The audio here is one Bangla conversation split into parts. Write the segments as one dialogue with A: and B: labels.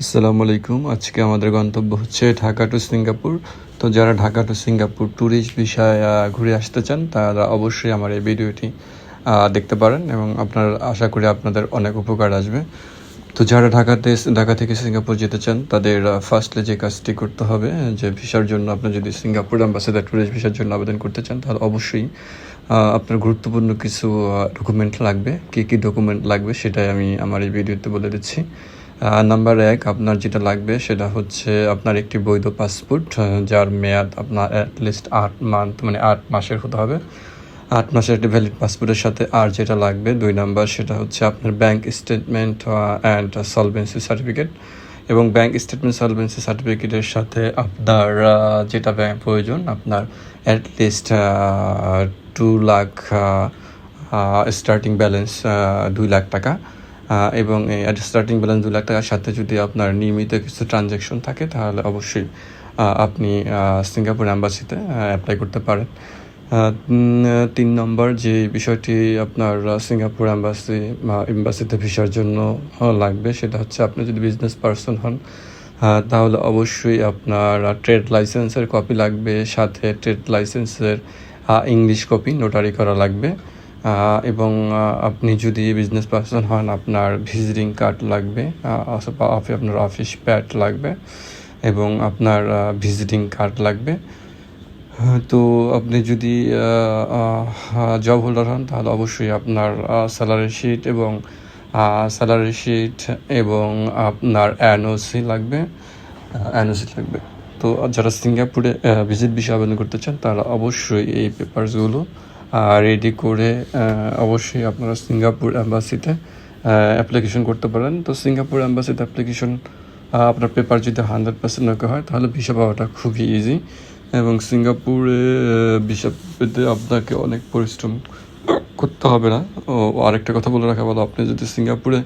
A: আসসালামু আলাইকুম। আজকে আমাদের গন্তব্য হচ্ছে ঢাকা টু সিঙ্গাপুর। তো যারা ঢাকা টু সিঙ্গাপুর ট্যুরিস্ট ভিসায় ঘুরে আসতে চান তারা অবশ্যই আমার এই ভিডিওটি দেখতে পারেন এবং আশা করি আপনাদের অনেক উপকার আসবে। তো যারা ঢাকা থেকে সিঙ্গাপুর যেতে চান তাদের ফার্স্টলি যে কাজটি করতে হবে যে ভিসার জন্য আপনি যদি সিঙ্গাপুর অ্যাম্বাসেডর ট্যুরিস্ট ভিসার জন্য আবেদন করতে চান তাহলে অবশ্যই আপনার গুরুত্বপূর্ণ কিছু ডকুমেন্ট লাগবে। কী কী ডকুমেন্ট লাগবে সেটাই আমি আমার এই ভিডিওতে বলে দিচ্ছি। নাম্বার 1, আপনার যেটা লাগবে সেটা হচ্ছে আপনার একটি বৈধ পাসপোর্ট, যার মেয়াদ আপনার অ্যাটলিস্ট 8 মান্থ মানে 8 মাসের হতে হবে। 8 মাসের একটি ভ্যালিড পাসপোর্টের সাথে আর যেটা লাগবে 2 নাম্বার সেটা হচ্ছে আপনার bank statement and solvency certificate. এবং ব্যাংক স্টেটমেন্ট সলভেন্সি সার্টিফিকেটের সাথে আপনার যেটা প্রয়োজন আপনার at least 2 lakh starting balance 2 lakh টাকা। এবং এই স্টার্টিং ব্যালেন্স 2 লাখ টাকার সাথে যদি আপনার নিয়মিত কিছু ট্রানজ্যাকশন থাকে তাহলে অবশ্যই আপনি সিঙ্গাপুর অ্যাম্বাসিতে অ্যাপ্লাই করতে পারেন। 3 নম্বর যে বিষয়টি আপনার সিঙ্গাপুর এম্বাসিতে ভিসার জন্য লাগবে সেটা হচ্ছে আপনি যদি বিজনেস পারসন হন তাহলে অবশ্যই আপনার ট্রেড লাইসেন্সের কপি লাগবে, সাথে ট্রেড লাইসেন্সের ইংলিশ কপি নোটারি করা লাগবে। এবং আপনি যদি বিজনেস পারসন হন আপনার ভিজিটিং কার্ড লাগবে, আপনার অফিস প্যাড লাগবে এবং আপনার ভিজিটিং কার্ড লাগবে। তো আপনি যদি জব হোল্ডার হন তাহলে অবশ্যই আপনার স্যালারি শিট এবং আপনার এনওসি লাগবে। তো যারা সিঙ্গাপুরে ভিজিট ভিসা আবেদন করতে চান তারা অবশ্যই এই পেপারসগুলো রেডি করে অবশ্যই আপনারা সিঙ্গাপুর অ্যাম্বাসিতে অ্যাপ্লিকেশন করতে পারেন। তো সিঙ্গাপুর অ্যাম্বাসিতে অ্যাপ্লিকেশন আপনার পেপার যদি 100% ওকে হয় তাহলে ভিসা পাওয়াটা খুবই ইজি। এবং সিঙ্গাপুরে ভিসা পেতে আপনাকে অনেক পরিশ্রম করতে হবে না। আরেকটা কথা বলে রাখা ভালো, আপনি যদি সিঙ্গাপুরে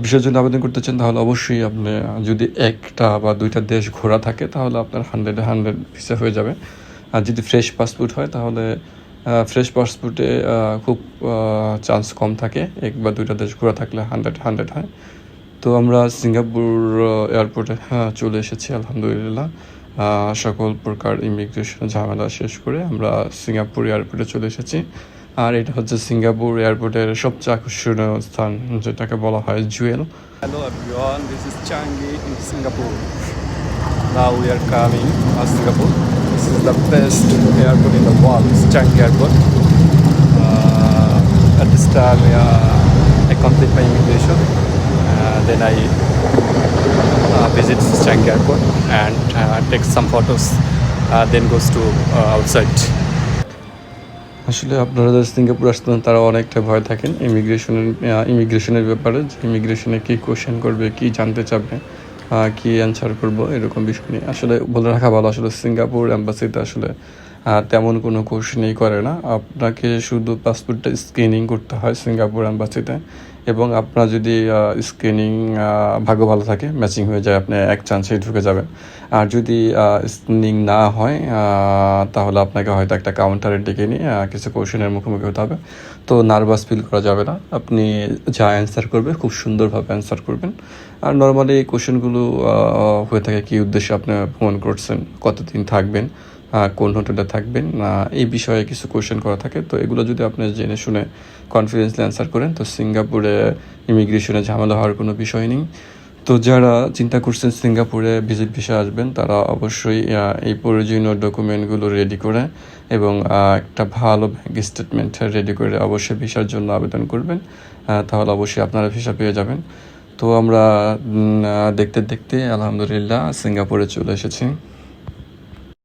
A: ভিসার জন্য আবেদন করতে চান তাহলে অবশ্যই আপনি যদি 1টা বা 2টা দেশ ঘোরা থাকে তাহলে আপনার 100 ভিসা হয়ে যাবে। আর যদি ফ্রেশ পাসপোর্ট হয় তাহলে ফ্রেশ পাসপোর্টে খুব চান্স কম থাকে, 1 বা 2টা দেশ ঘোরা থাকলে 100 হয়। তো আমরা সিঙ্গাপুর এয়ারপোর্টে চলে এসেছি আলহামদুলিল্লাহ। সকল প্রকার ইমিগ্রেশন ঝামেলা শেষ করে আমরা সিঙ্গাপুর এয়ারপোর্টে চলে এসেছি। আর এটা হচ্ছে সিঙ্গাপুর এয়ারপোর্টের সবচেয়ে আকর্ষণীয় স্থান, যেটাকে বলা হয় Jewel.
B: Hello everyone, this is Changi in Singapore. Now we are coming to Singapore. This is the best airport in the world, it's Changi Airport. At this time I complete my immigration. Then I visit Changi Airport and take some photos. Then goes to outside.
A: আসলে আপনারা যারা সিঙ্গাপুর আসতেন তারা অনেকটা ভয় থাকেন ইমিগ্রেশনের ব্যাপারে, যে ইমিগ্রেশনে কী কোশ্চেন করবে, কী জানতে চাবে, কী অ্যান্সার করবো, এরকম বিষয় নিয়ে আসলে বলে রাখা ভালো। আসলে সিঙ্গাপুর অ্যাম্বাসিতে আসলে তেমন কোনো কোশ্চেনই করে না, আপনাকে শুধু পাসপোর্টটা স্ক্রিনিং করতে হয় সিঙ্গাপুর অ্যাম্বাসিতে। এবং আপনার যদি স্ক্রিনিং ভাগ্য ভালো থাকে, ম্যাচিং হয়ে যায়, আপনি এক চান্সেই ঢুকে যাবেন। আর যদি স্ক্রিনিং না হয় তাহলে আপনাকে হয়তো একটা কাউন্টারে ডেকে নিয়ে কিছু কোশ্চেনের মুখোমুখি হতে হবে। তো নার্ভাস ফিল করা যাবে না, আপনি যা অ্যান্সার করবে খুব সুন্দরভাবে অ্যান্সার করবেন। আর নর্মালি এই কোশ্চেনগুলো হয়ে থাকে কী উদ্দেশ্যে আপনি ভ্রমণ করছেন, কতদিন থাকবেন, কোন হোটেলে থাকবেন, এই বিষয়ে কিছু কোশ্চেন করা থাকে। তো এগুলো যদি আপনি জেনে শুনে কনফিডেন্সলি অ্যান্সার করেন তো সিঙ্গাপুরে ইমিগ্রেশনে ঝামেলা হওয়ার কোনো বিষয় নেই। তো যারা চিন্তা করছেন সিঙ্গাপুরে ভিজিট ভিসা আসবেন তারা অবশ্যই এই প্রয়োজনীয় ডকুমেন্টগুলো রেডি করে এবং একটা ভালো ব্যাংক স্টেটমেন্ট রেডি করে অবশ্যই ভিসার জন্য আবেদন করবেন, তাহলে অবশ্যই আপনারা ভিসা পেয়ে যাবেন। তো আমরা দেখতে দেখতে আলহামদুলিল্লাহ সিঙ্গাপুরে চলে এসেছি।